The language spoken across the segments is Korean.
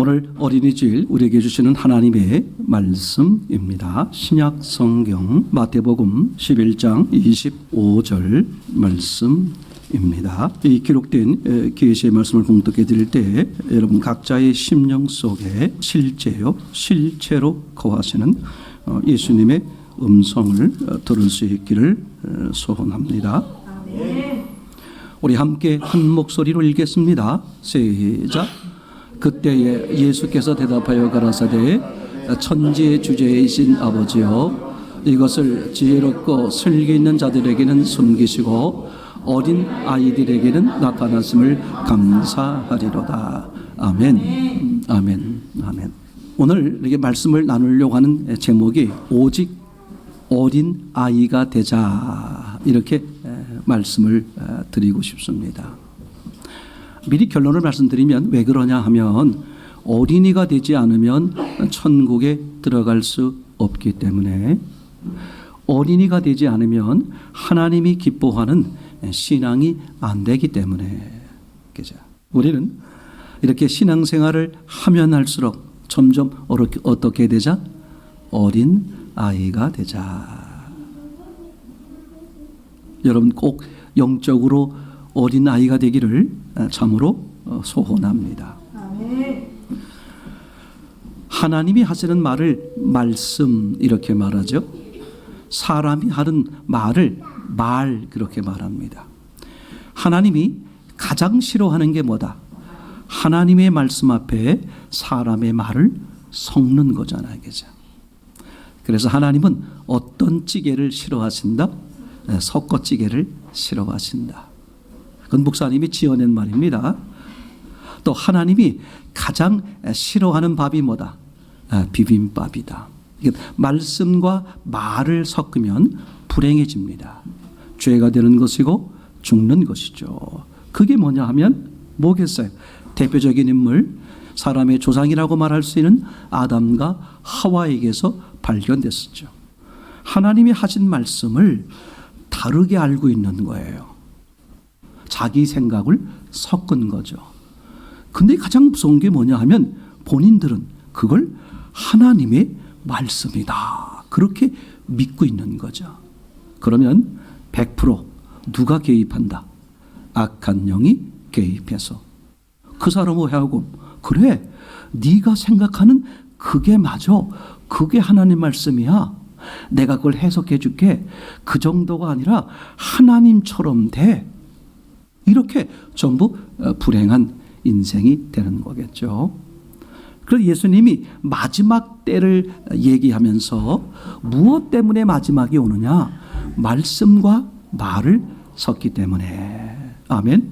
오늘 어린이 주일 우리에게 주시는 하나님의 말씀입니다. 신약 성경 마태복음 11장 25절 말씀입니다. 이 기록된 계시의 말씀을 봉독해 드릴 때 여러분 각자의 심령 속에 실제로 거하시는 예수님의 음성을 들을 수 있기를 소원합니다. 우리 함께 한 목소리로 읽겠습니다. 시작. 그때에 예수께서 대답하여 가라사대 천지의 주제이신 아버지여 이것을 지혜롭고 슬기 있는 자들에게는 숨기시고 어린 아이들에게는 나타났음을 감사하리로다. 아멘. 아멘. 아멘. 오늘 이렇게 말씀을 나누려고 하는 제목이 오직 어린 아이가 되자, 이렇게 말씀을 드리고 싶습니다. 미리 결론을 말씀드리면 왜 그러냐 하면 어린이가 되지 않으면 천국에 들어갈 수 없기 때문에, 어린이가 되지 않으면 하나님이 기뻐하는 신앙이 안 되기 때문에, 그죠? 우리는 이렇게 신앙생활을 하면 할수록 점점 어떻게 되자? 어린 아이가 되자. 여러분 꼭 영적으로 어린 아이가 되기를 참으로 소원합니다. 하나님이 하시는 말을 말씀 이렇게 말하죠. 사람이 하는 말을 말 그렇게 말합니다. 하나님이 가장 싫어하는 게 뭐다? 하나님의 말씀 앞에 사람의 말을 섞는 거잖아요, 그죠? 그래서 하나님은 어떤 찌개를 싫어하신다? 섞어찌개를 싫어하신다. 그건 목사님이 지어낸 말입니다. 또 하나님이 가장 싫어하는 밥이 뭐다? 비빔밥이다. 말씀과 말을 섞으면 불행해집니다. 죄가 되는 것이고 죽는 것이죠. 그게 뭐냐 하면 뭐겠어요? 대표적인 인물, 사람의 조상이라고 말할 수 있는 아담과 하와에게서 발견됐었죠. 하나님이 하신 말씀을 다르게 알고 있는 거예요. 자기 생각을 섞은 거죠. 근데 가장 무서운 게 뭐냐 하면 본인들은 그걸 하나님의 말씀이다, 그렇게 믿고 있는 거죠. 그러면 100% 누가 개입한다? 악한 영이 개입해서 그 사람을 해하고, 그래 네가 생각하는 그게 맞아, 그게 하나님 말씀이야, 내가 그걸 해석해 줄게, 그 정도가 아니라 하나님처럼 돼, 이렇게 전부 불행한 인생이 되는 거겠죠. 그래서 예수님이 마지막 때를 얘기하면서 무엇 때문에 마지막이 오느냐? 말씀과 말을 섞기 때문에. 아멘.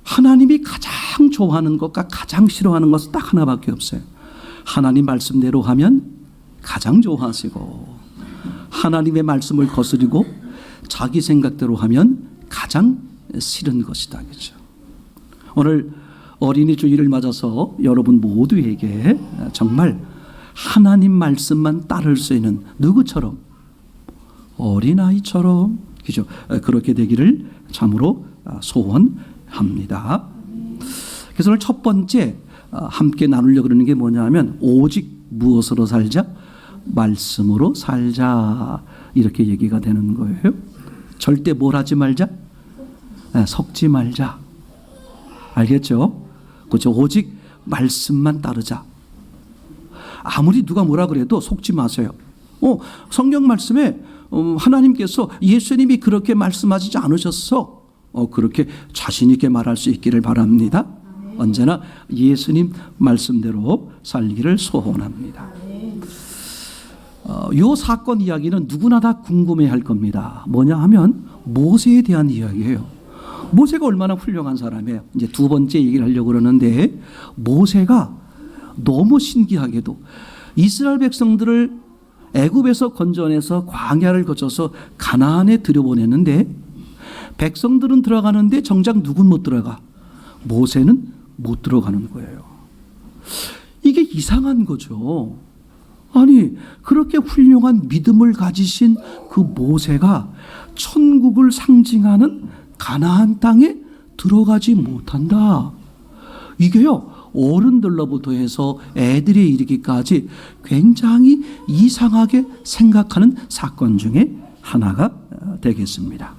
하나님이 가장 좋아하는 것과 가장 싫어하는 것은 딱 하나밖에 없어요. 하나님 말씀대로 하면 가장 좋아하시고, 하나님의 말씀을 거스리고 자기 생각대로 하면 가장 싫은 것이다, 그렇죠? 오늘 어린이 주일을 맞아서 여러분 모두에게 정말 하나님 말씀만 따를 수 있는 누구처럼? 어린아이처럼, 그죠? 그렇게 되기를 참으로 소원합니다. 그래서 오늘 첫 번째 함께 나누려고 그러는 게 뭐냐 하면 오직 무엇으로 살자? 말씀으로 살자, 이렇게 얘기가 되는 거예요. 절대 뭘 하지 말자? 섞지 말자. 알겠죠? 그렇죠? 오직 말씀만 따르자. 아무리 누가 뭐라 그래도 속지 마세요. 성경 말씀에 하나님께서 예수님이 그렇게 말씀하시지 않으셨어. 그렇게 자신 있게 말할 수 있기를 바랍니다. 언제나 예수님 말씀대로 살기를 소원합니다. 이 사건 이야기는 누구나 다 궁금해할 겁니다. 뭐냐 하면 모세에 대한 이야기예요. 모세가 얼마나 훌륭한 사람이에요. 이제 두 번째 얘기를 하려고 그러는데, 모세가 너무 신기하게도 이스라엘 백성들을 애굽에서 건져내서 광야를 거쳐서 가나안에 들여보냈는데, 백성들은 들어가는데 정작 누군 못 들어가? 모세는 못 들어가는 거예요. 이게 이상한 거죠. 아니, 그렇게 훌륭한 믿음을 가지신 그 모세가 천국을 상징하는 가나안 땅에 들어가지 못한다. 이게요, 어른들로부터 해서 애들이 이르기까지 굉장히 이상하게 생각하는 사건 중에 하나가 되겠습니다.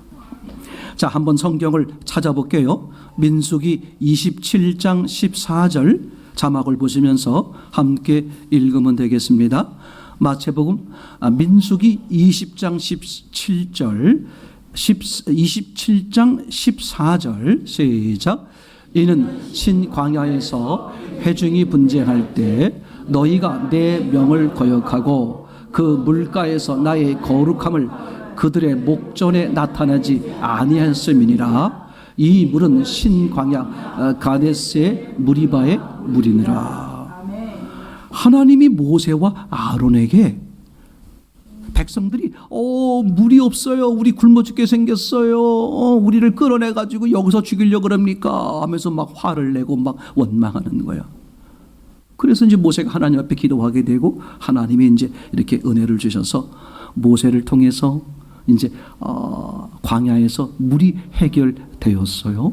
자, 한번 성경을 찾아볼게요. 민수기 27장 14절 자막을 보시면서 함께 읽으면 되겠습니다. 마태복음 민수기 20장 17절 27장 14절 시작. 이는 신광야에서 회중이 분쟁할 때 너희가 내 명을 거역하고 그 물가에서 나의 거룩함을 그들의 목전에 나타나지 아니하였음이니라. 이 물은 신광야 가데스의 무리바의 물이니라. 하나님이 모세와 아론에게 백성들이 물이 없어요, 우리 굶어 죽게 생겼어요, 우리를 끌어내 가지고 여기서 죽이려고 그럽니까 하면서 막 화를 내고 막 원망하는 거예요. 그래서 이제 모세가 하나님 앞에 기도하게 되고 하나님이 이제 이렇게 은혜를 주셔서 모세를 통해서 이제 광야에서 물이 해결되었어요.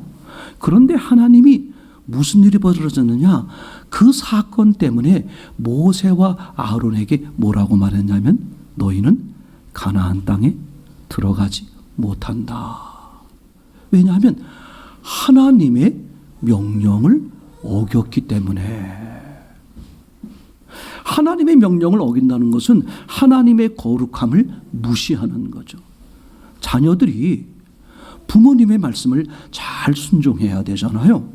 그런데 하나님이 무슨 일이 벌어졌느냐, 그 사건 때문에 모세와 아론에게 뭐라고 말했냐면 너희는 가나안 땅에 들어가지 못한다. 왜냐하면 하나님의 명령을 어겼기 때문에. 하나님의 명령을 어긴다는 것은 하나님의 거룩함을 무시하는 거죠. 자녀들이 부모님의 말씀을 잘 순종해야 되잖아요.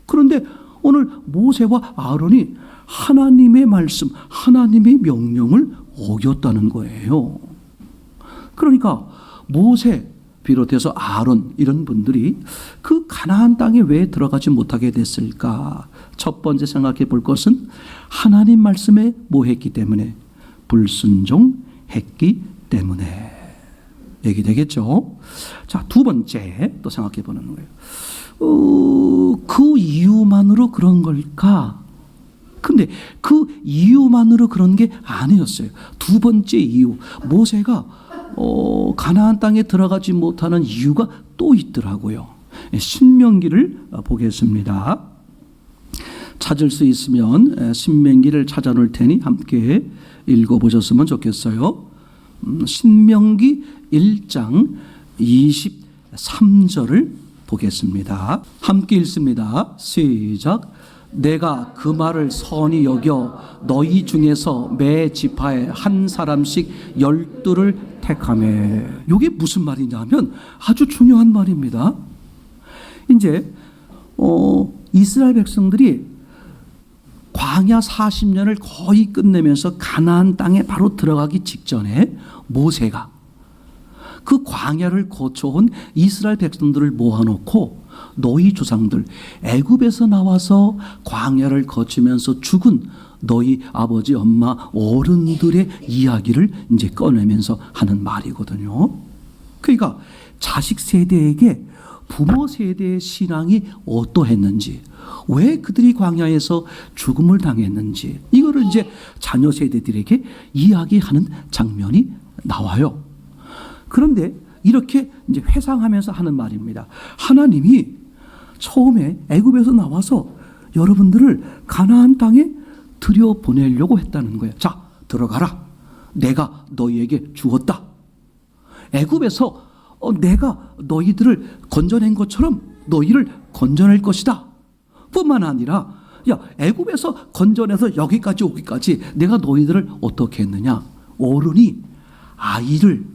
그런데 오늘 모세와 아론이 하나님의 말씀, 하나님의 명령을 어겼다는 거예요. 그러니까 모세 비롯해서 아론 이런 분들이 그 가나안 땅에 왜 들어가지 못하게 됐을까? 첫 번째 생각해 볼 것은 하나님 말씀에 뭐했기 때문에, 불순종했기 때문에 얘기되겠죠. 자, 두 번째 또 생각해 보는 거예요. 그 이유만으로 그런 걸까? 근데 그 이유만으로 그런 게 아니었어요. 두 번째 이유, 모세가 가나안 땅에 들어가지 못하는 이유가 또 있더라고요. 신명기를 보겠습니다. 찾을 수 있으면 신명기를 찾아놓을 테니 함께 읽어보셨으면 좋겠어요. 신명기 1장 23절을 보겠습니다. 함께 읽습니다. 시작. 내가 그 말을 선히 여겨 너희 중에서 매 지파에 한 사람씩 12를 택하매. 이게 무슨 말이냐 하면 아주 중요한 말입니다. 이제 이스라엘 백성들이 광야 40년을 거의 끝내면서 가나안 땅에 바로 들어가기 직전에 모세가 그 광야를 거쳐온 이스라엘 백성들을 모아놓고 너희 조상들 애굽에서 나와서 광야를 거치면서 죽은 너희 아버지 엄마 어른들의 이야기를 이제 꺼내면서 하는 말이거든요. 그러니까 자식 세대에게 부모 세대의 신앙이 어떠했는지, 왜 그들이 광야에서 죽음을 당했는지, 이거를 이제 자녀 세대들에게 이야기하는 장면이 나와요. 그런데 이렇게 이제 회상하면서 하는 말입니다. 하나님이 처음에 애굽에서 나와서 여러분들을 가나안 땅에 들여보내려고 했다는 거예요. 자, 들어가라. 내가 너희에게 주었다. 애굽에서 내가 너희들을 건져낸 것처럼 너희를 건져낼 것이다. 뿐만 아니라 애굽에서 건져내서 여기까지 오기까지 내가 너희들을 어떻게 했느냐. 어른이 아이를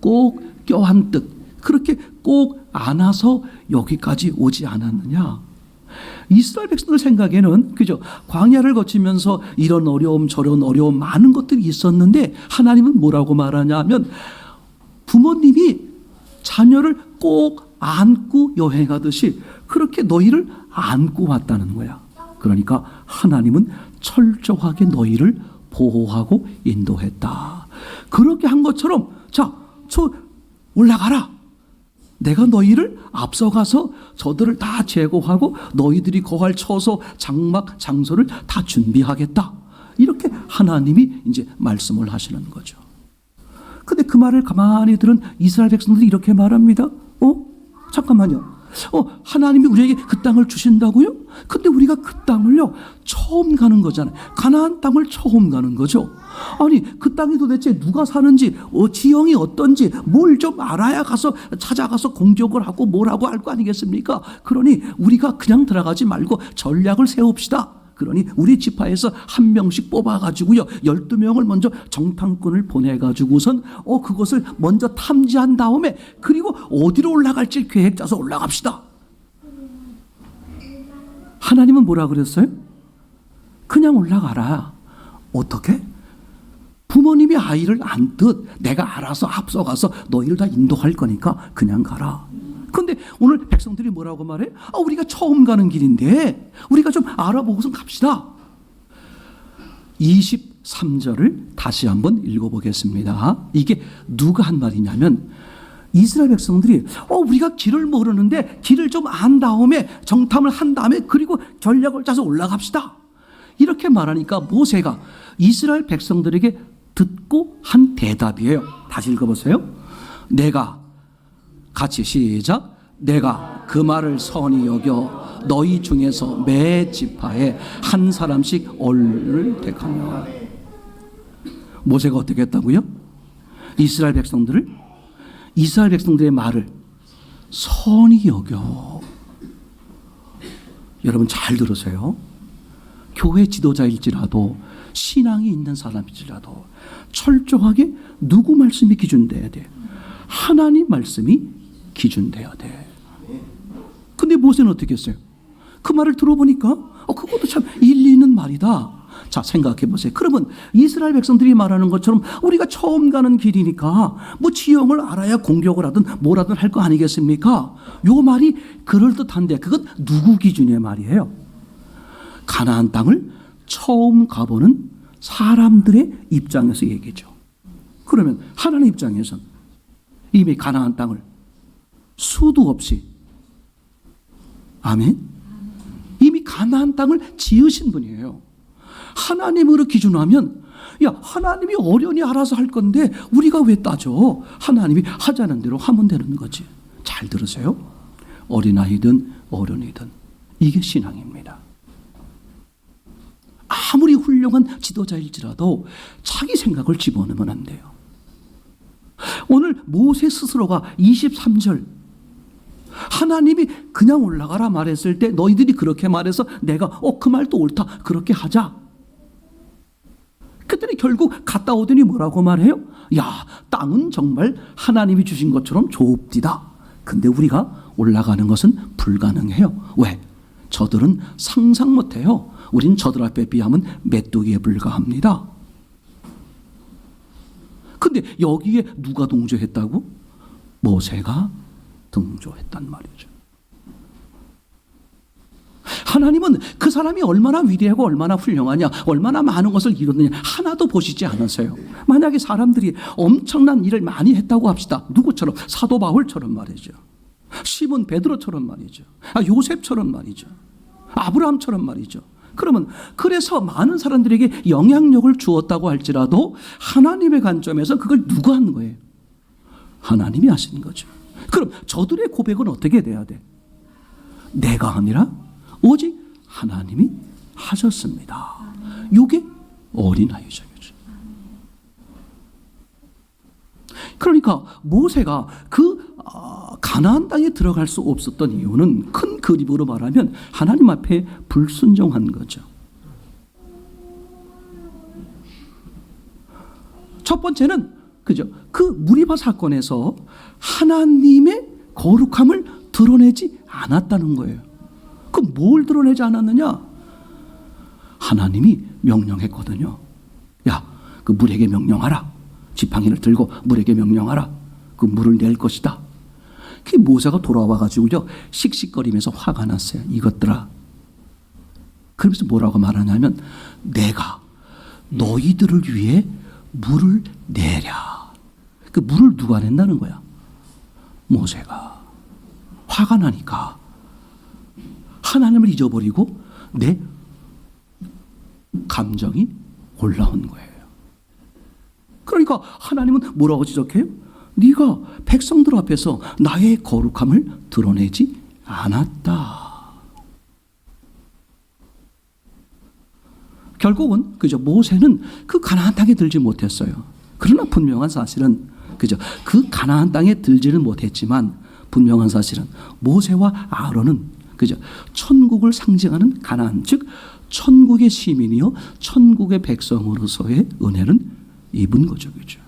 꼭 껴안듯 그렇게 꼭 안아서 여기까지 오지 않았느냐. 이스라엘 백성들 생각에는 그죠, 광야를 거치면서 이런 어려움 저런 어려움 많은 것들이 있었는데 하나님은 뭐라고 말하냐면 부모님이 자녀를 꼭 안고 여행하듯이 그렇게 너희를 안고 왔다는 거야. 그러니까 하나님은 철저하게 너희를 보호하고 인도했다. 그렇게 한 것처럼 자, 저 올라가라. 내가 너희를 앞서가서 저들을 다 제거하고 너희들이 거할 처소 장막 장소를 다 준비하겠다. 이렇게 하나님이 이제 말씀을 하시는 거죠. 근데 그 말을 가만히 들은 이스라엘 백성들이 이렇게 말합니다. 잠깐만요. 하나님이 우리에게 그 땅을 주신다고요? 근데 우리가 그 땅을요 처음 가는 거잖아요. 가나안 땅을 처음 가는 거죠. 아니 그 땅이 도대체 누가 사는지 지형이 어떤지 뭘 좀 알아야 가서 찾아가서 공격을 하고 뭘 하고 할 거 아니겠습니까? 그러니 우리가 그냥 들어가지 말고 전략을 세웁시다. 그러니 우리 지파에서 한 명씩 뽑아가지고요 12명을 먼저 정탐꾼을 보내가지고선 그것을 먼저 탐지한 다음에 그리고 어디로 올라갈지 계획 짜서 올라갑시다. 하나님은 뭐라 그랬어요? 그냥 올라가라. 어떻게? 부모님이 아이를 안듯 내가 알아서 앞서가서 너희를 다 인도할 거니까 그냥 가라. 그런데 오늘 백성들이 뭐라고 말해? 우리가 처음 가는 길인데 우리가 좀 알아보고선 갑시다. 23절을 다시 한번 읽어보겠습니다. 이게 누가 한 말이냐면 이스라엘 백성들이 우리가 길을 모르는데 길을 좀 안 다음에 정탐을 한 다음에 그리고 전략을 짜서 올라갑시다. 이렇게 말하니까 모세가 이스라엘 백성들에게 듣고 한 대답이에요. 다시 읽어보세요. 내가 같이 시작. 내가 그 말을 선히 여겨 너희 중에서 매 지파에 한 사람씩 얼를 택하며. 모세가 어떻게 했다고요? 이스라엘 백성들의 말을 선히 여겨. 여러분 잘 들으세요. 교회 지도자일지라도 신앙이 있는 사람일지라도 철저하게 누구 말씀이 기준돼야 돼? 하나님 말씀이 기준돼야 돼. 근데 모세는 어떻게 했어요? 그 말을 들어보니까 그것도 참 일리 있는 말이다. 자, 생각해 보세요. 그러면 이스라엘 백성들이 말하는 것처럼 우리가 처음 가는 길이니까 뭐 지형을 알아야 공격을 하든 뭘 하든 할 거 아니겠습니까? 요 말이 그럴듯한데 그것 누구 기준의 말이에요? 가나안 땅을 처음 가보는 사람들의 입장에서 얘기죠. 그러면 하나님 입장에서는 이미 가나안 땅을 수도 없이 아멘? 이미 가나안 땅을 지으신 분이에요. 하나님으로 기준하면 하나님이 어련히 알아서 할 건데 우리가 왜 따져? 하나님이 하자는 대로 하면 되는 거지. 잘 들으세요. 어린아이든 어른이든 이게 신앙입니다. 아무리 훌륭한 지도자일지라도 자기 생각을 집어넣으면 안 돼요. 오늘 모세 스스로가 23절 하나님이 그냥 올라가라 말했을 때 너희들이 그렇게 말해서 내가 그 말도 옳다 그렇게 하자. 그랬더니 결국 갔다 오더니 뭐라고 말해요? 야, 땅은 정말 하나님이 주신 것처럼 좁디다. 근데 우리가 올라가는 것은 불가능해요. 왜? 저들은 상상 못해요. 우린 저들 앞에 비하면 메뚜기에 불과합니다. 근데 여기에 누가 동조했다고? 모세가 동조했단 말이죠. 하나님은 그 사람이 얼마나 위대하고 얼마나 훌륭하냐, 얼마나 많은 것을 이루느냐 하나도 보시지 않으세요. 만약에 사람들이 엄청난 일을 많이 했다고 합시다. 누구처럼? 사도 바울처럼 말이죠. 시몬 베드로처럼 말이죠. 요셉처럼 말이죠. 아브라함처럼 말이죠. 그러면 그래서 많은 사람들에게 영향력을 주었다고 할지라도 하나님의 관점에서 그걸 누가 한 거예요? 하나님이 하신 거죠. 그럼 저들의 고백은 어떻게 돼야 돼? 내가 아니라 오직 하나님이 하셨습니다. 이게 어린아이죠. 그러니까 모세가 그 가나안 땅에 들어갈 수 없었던 이유는 큰 그림으로 말하면 하나님 앞에 불순종한 거죠. 첫 번째는 그죠? 그 무리바 사건에서 하나님의 거룩함을 드러내지 않았다는 거예요. 그럼 뭘 드러내지 않았느냐? 하나님이 명령했거든요. 야, 그 물에게 명령하라. 지팡이를 들고 물에게 명령하라. 그 물을 낼 것이다. 그 모세가 돌아와가지고요 씩씩거리면서 화가 났어요. 이것들아. 그러면서 뭐라고 말하냐면 내가 너희들을 위해 물을 내랴. 그 물을 누가 낸다는 거야? 모세가. 화가 나니까 하나님을 잊어버리고 내 감정이 올라온 거예요. 그러니까 하나님은 뭐라고 지적해요? 네가 백성들 앞에서 나의 거룩함을 드러내지 않았다. 결국은 모세는 그 가나안 땅에 들지 못했어요. 그러나 분명한 사실은 그 가나안 땅에 들지는 못했지만 분명한 사실은 모세와 아론은 천국을 상징하는 가나안, 즉 천국의 시민이요 천국의 백성으로서의 은혜는 입은 거죠. 그죠?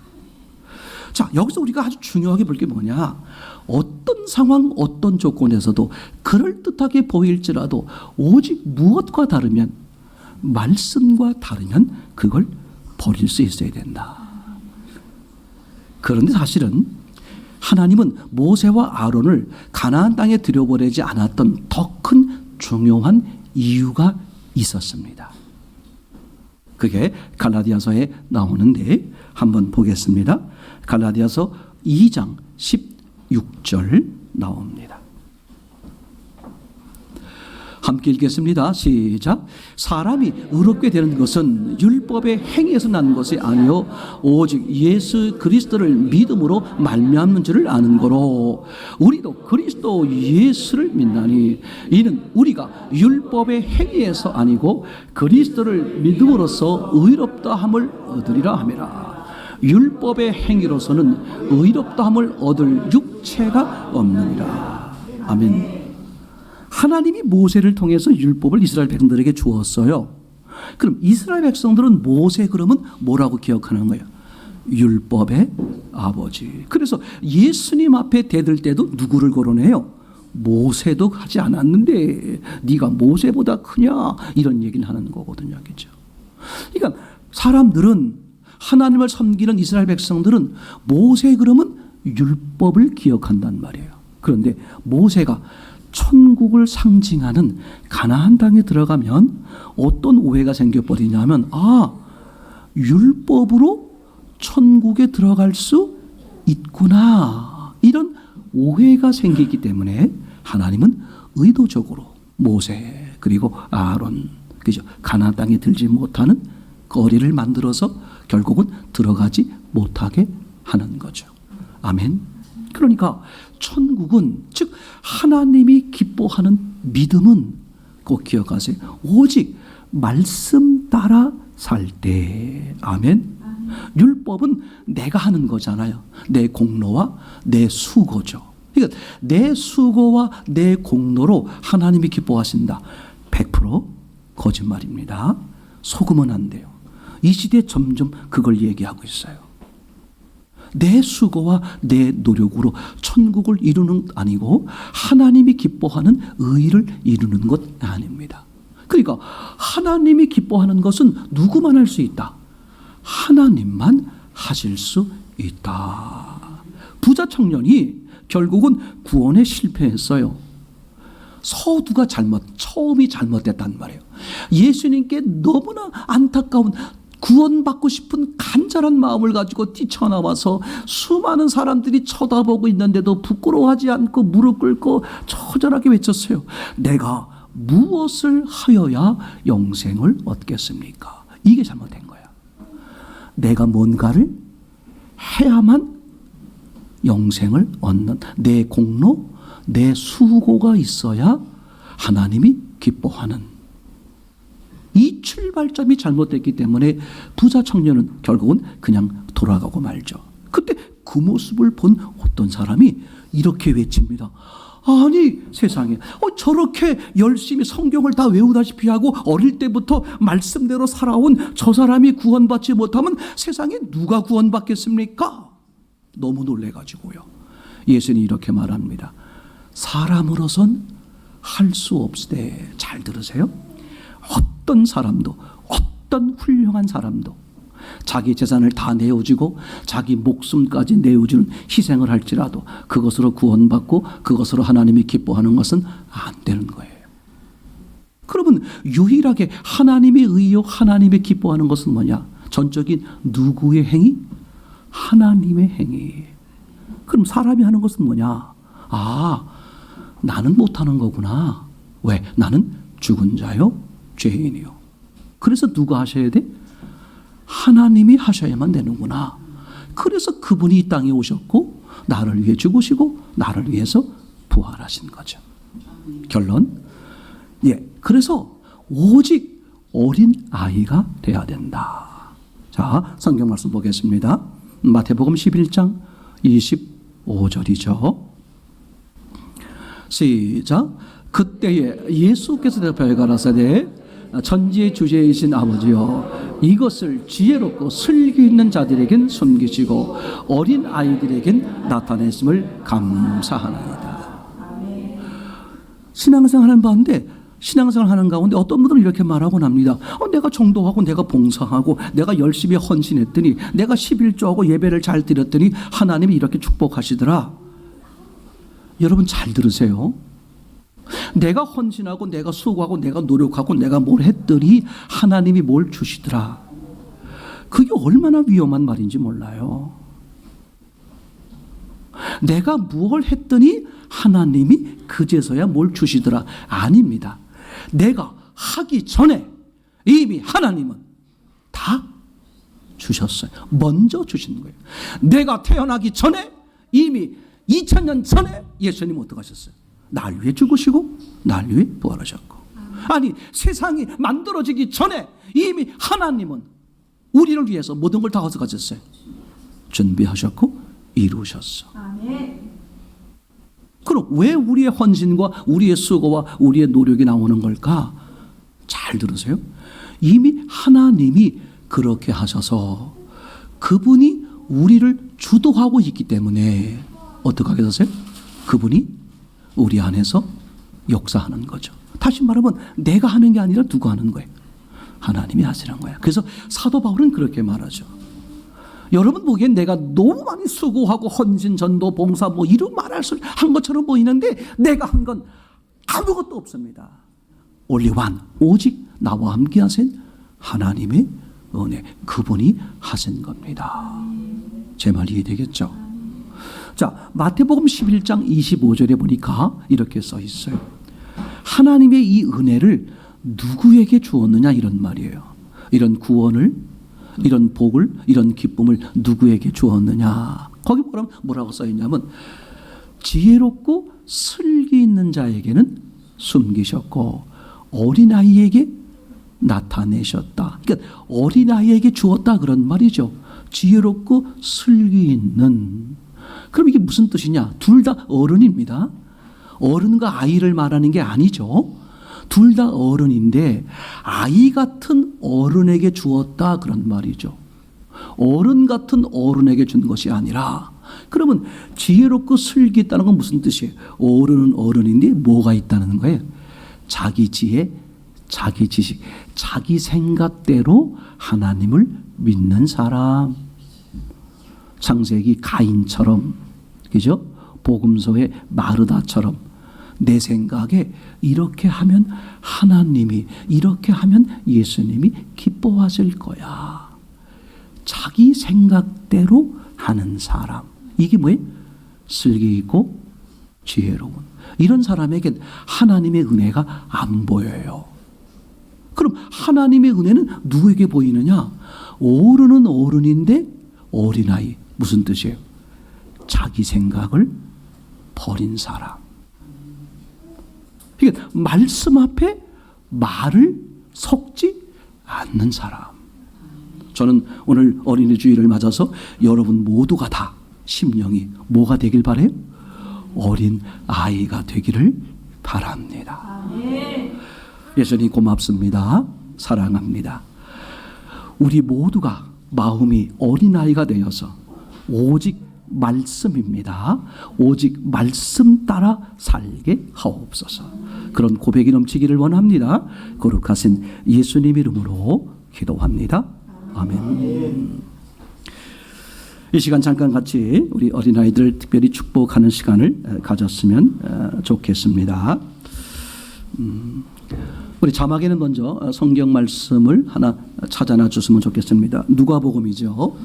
자, 여기서 우리가 아주 중요하게 볼 게 뭐냐? 어떤 상황, 어떤 조건에서도 그럴듯하게 보일지라도 오직 무엇과 다르면, 말씀과 다르면 그걸 버릴 수 있어야 된다. 그런데 사실은 하나님은 모세와 아론을 가나안 땅에 들여보내지 않았던 더 큰 중요한 이유가 있었습니다. 그게 갈라디아서에 나오는데 한번 보겠습니다. 갈라디아서 2장 16절 나옵니다. 함께 읽겠습니다. 시작. 사람이 의롭게 되는 것은 율법의 행위에서 난 것이 아니요 오직 예수 그리스도를 믿음으로 말미암는 줄을 아는 거로 우리도 그리스도 예수를 믿나니 이는 우리가 율법의 행위에서 아니고 그리스도를 믿음으로써 의롭다함을 얻으리라 함이라. 율법의 행위로서는 의롭다함을 얻을 육체가 없느니라. 아멘. 하나님이 모세를 통해서 율법을 이스라엘 백성들에게 주었어요. 그럼 이스라엘 백성들은 모세 그러면 뭐라고 기억하는 거예요? 율법의 아버지. 그래서 예수님 앞에 대들 때도 누구를 거론해요? 모세도 하지 않았는데 네가 모세보다 크냐? 이런 얘기를 하는 거거든요. 그렇죠? 그러니까 사람들은, 하나님을 섬기는 이스라엘 백성들은 모세 그러면 율법을 기억한단 말이에요. 그런데 모세가 천국을 상징하는 가나안 땅에 들어가면 어떤 오해가 생겨버리냐면, 율법으로 천국에 들어갈 수 있구나, 이런 오해가 생기기 때문에 하나님은 의도적으로 모세 그리고 아론, 가나안 땅에 들지 못하는 거리를 만들어서 결국은 들어가지 못하게 하는 거죠. 아멘. 그러니까 천국은, 즉 하나님이 기뻐하는 믿음은 꼭 기억하세요. 오직 말씀 따라 살 때. 아멘. 율법은 내가 하는 거잖아요. 내 공로와 내 수고죠. 그러니까 내 수고와 내 공로로 하나님이 기뻐하신다. 100% 거짓말입니다. 속으면 안 돼요. 이 시대에 점점 그걸 얘기하고 있어요. 내 수고와 내 노력으로 천국을 이루는 것 아니고 하나님이 기뻐하는 의를 이루는 것 아닙니다. 그러니까 하나님이 기뻐하는 것은 누구만 할 수 있다? 하나님만 하실 수 있다. 부자 청년이 결국은 구원에 실패했어요. 서두가 처음이 잘못됐단 말이에요. 예수님께 너무나 안타까운, 구원받고 싶은 간절한 마음을 가지고 뛰쳐나와서 수많은 사람들이 쳐다보고 있는데도 부끄러워하지 않고 무릎 꿇고 처절하게 외쳤어요. 내가 무엇을 하여야 영생을 얻겠습니까? 이게 잘못된 거야. 내가 뭔가를 해야만 영생을 얻는, 내 공로, 내 수고가 있어야 하나님이 기뻐하는, 이 출발점이 잘못됐기 때문에 부자 청년은 결국은 그냥 돌아가고 말죠. 그때 그 모습을 본 어떤 사람이 이렇게 외칩니다. 아니 세상에, 저렇게 열심히 성경을 다 외우다시피 하고 어릴 때부터 말씀대로 살아온 저 사람이 구원받지 못하면 세상에 누가 구원받겠습니까? 너무 놀래가지고요. 예수님이 이렇게 말합니다. 사람으로선 할 수 없으되, 잘 들으세요. 어떤 사람도, 어떤 훌륭한 사람도 자기 재산을 다 내어주고 자기 목숨까지 내어주는 희생을 할지라도 그것으로 구원받고 그것으로 하나님이 기뻐하는 것은 안 되는 거예요. 그러면 유일하게 하나님의 의요, 하나님이 기뻐하는 것은 뭐냐? 전적인 누구의 행위? 하나님의 행위. 그럼 사람이 하는 것은 뭐냐? 나는 못하는 거구나. 왜? 나는 죽은 자요, 죄인이요. 그래서 누가 하셔야 돼? 하나님이 하셔야만 되는구나. 그래서 그분이 이 땅에 오셨고 나를 위해 죽으시고 나를 위해서 부활하신 거죠. 결론. 예. 그래서 오직 어린 아이가 돼야 된다. 자, 성경 말씀 보겠습니다. 마태복음 11장 25절이죠. 시작. 그때에 예수께서 대답하여 가라사대 천지의 주제이신 아버지여 이것을 지혜롭고 슬기 있는 자들에겐 숨기시고 어린 아이들에겐 나타냈음을 감사하나이다. 신앙생활 하는 가운데 신앙생활 하는 가운데 어떤 분들은 이렇게 말하곤 합니다. 내가 전도하고 내가 봉사하고 내가 열심히 헌신했더니 내가 11조하고 예배를 잘 드렸더니 하나님이 이렇게 축복하시더라. 여러분 잘 들으세요. 내가 헌신하고 내가 수고하고 내가 노력하고 내가 뭘 했더니 하나님이 뭘 주시더라. 그게 얼마나 위험한 말인지 몰라요. 내가 무엇을 했더니 하나님이 그제서야 뭘 주시더라. 아닙니다. 내가 하기 전에 이미 하나님은 다 주셨어요. 먼저 주신 거예요. 내가 태어나기 전에 이미 2000년 전에 예수님 어떻게 하셨어요? 날 위해 죽으시고 날 위해 부활하셨고. 아니 세상이 만들어지기 전에 이미 하나님은 우리를 위해서 모든 걸 다 어디서 가졌어요? 준비하셨고 이루셨어. 아멘. 그럼 왜 우리의 헌신과 우리의 수고와 우리의 노력이 나오는 걸까? 잘 들으세요. 이미 하나님이 그렇게 하셔서 그분이 우리를 주도하고 있기 때문에 어떻게 하게 되세요? 그분이 우리 안에서 역사하는 거죠. 다시 말하면 내가 하는 게 아니라 누가 하는 거예요? 하나님이 하시는 거예요. 그래서 사도 바울은 그렇게 말하죠. 여러분 보기엔 내가 너무 많이 수고하고 헌신, 전도, 봉사 뭐 이런 말할 수 한 것처럼 보이는데 내가 한 건 아무것도 없습니다. only one, 오직 나와 함께 하신 하나님의 은혜, 그분이 하신 겁니다. 제 말 이해되겠죠? 자, 마태복음 11장 25절에 보니까 이렇게 써 있어요. 하나님의 이 은혜를 누구에게 주었느냐 이런 말이에요. 이런 구원을, 이런 복을, 이런 기쁨을 누구에게 주었느냐. 거기 뭐라고 써 있냐면 지혜롭고 슬기 있는 자에게는 숨기셨고 어린아이에게 나타내셨다. 그러니까 어린아이에게 주었다 그런 말이죠. 지혜롭고 슬기 있는. 그럼 이게 무슨 뜻이냐? 둘 다 어른입니다. 어른과 아이를 말하는 게 아니죠. 둘 다 어른인데 아이 같은 어른에게 주었다 그런 말이죠. 어른 같은 어른에게 준 것이 아니라. 그러면 지혜롭고 슬기 있다는 건 무슨 뜻이에요? 어른은 어른인데 뭐가 있다는 거예요? 자기 지혜, 자기 지식, 자기 생각대로 하나님을 믿는 사람. 창세기 가인처럼, 그죠? 복음서의 마르다처럼 내 생각에 이렇게 하면 하나님이, 이렇게 하면 예수님이 기뻐하실 거야. 자기 생각대로 하는 사람. 이게 뭐예요? 슬기 있고 지혜로운. 이런 사람에겐 하나님의 은혜가 안 보여요. 그럼 하나님의 은혜는 누구에게 보이느냐? 어른은 어른인데 어린아이. 무슨 뜻이에요? 자기 생각을 버린 사람. 그러니까 말씀 앞에 말을 섞지 않는 사람. 저는 오늘 어린이 주일을 맞아서 여러분 모두가 다 심령이 뭐가 되길 바래요? 어린 아이가 되기를 바랍니다. 예수님 고맙습니다. 사랑합니다. 우리 모두가 마음이 어린아이가 되어서 오직 말씀입니다. 오직 말씀 따라 살게 하옵소서. 그런 고백이 넘치기를 원합니다. 거룩하신 예수님 이름으로 기도합니다. 아멘. 이 시간 잠깐 같이 우리 어린아이들 특별히 축복하는 시간을 가졌으면 좋겠습니다. 우리 자막에는 먼저 성경 말씀을 하나 찾아놔 주시면 좋겠습니다. 누가복음이죠.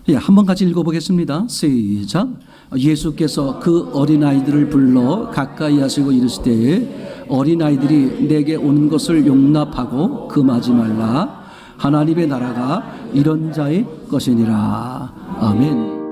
예, 한번 같이 읽어보겠습니다. 시작. 예수께서 그 어린아이들을 불러 가까이 하시고 이르시되 어린아이들이 내게 오는 것을 용납하고 금하지 말라. 하나님의 나라가 이런 자의 것이니라. 아멘.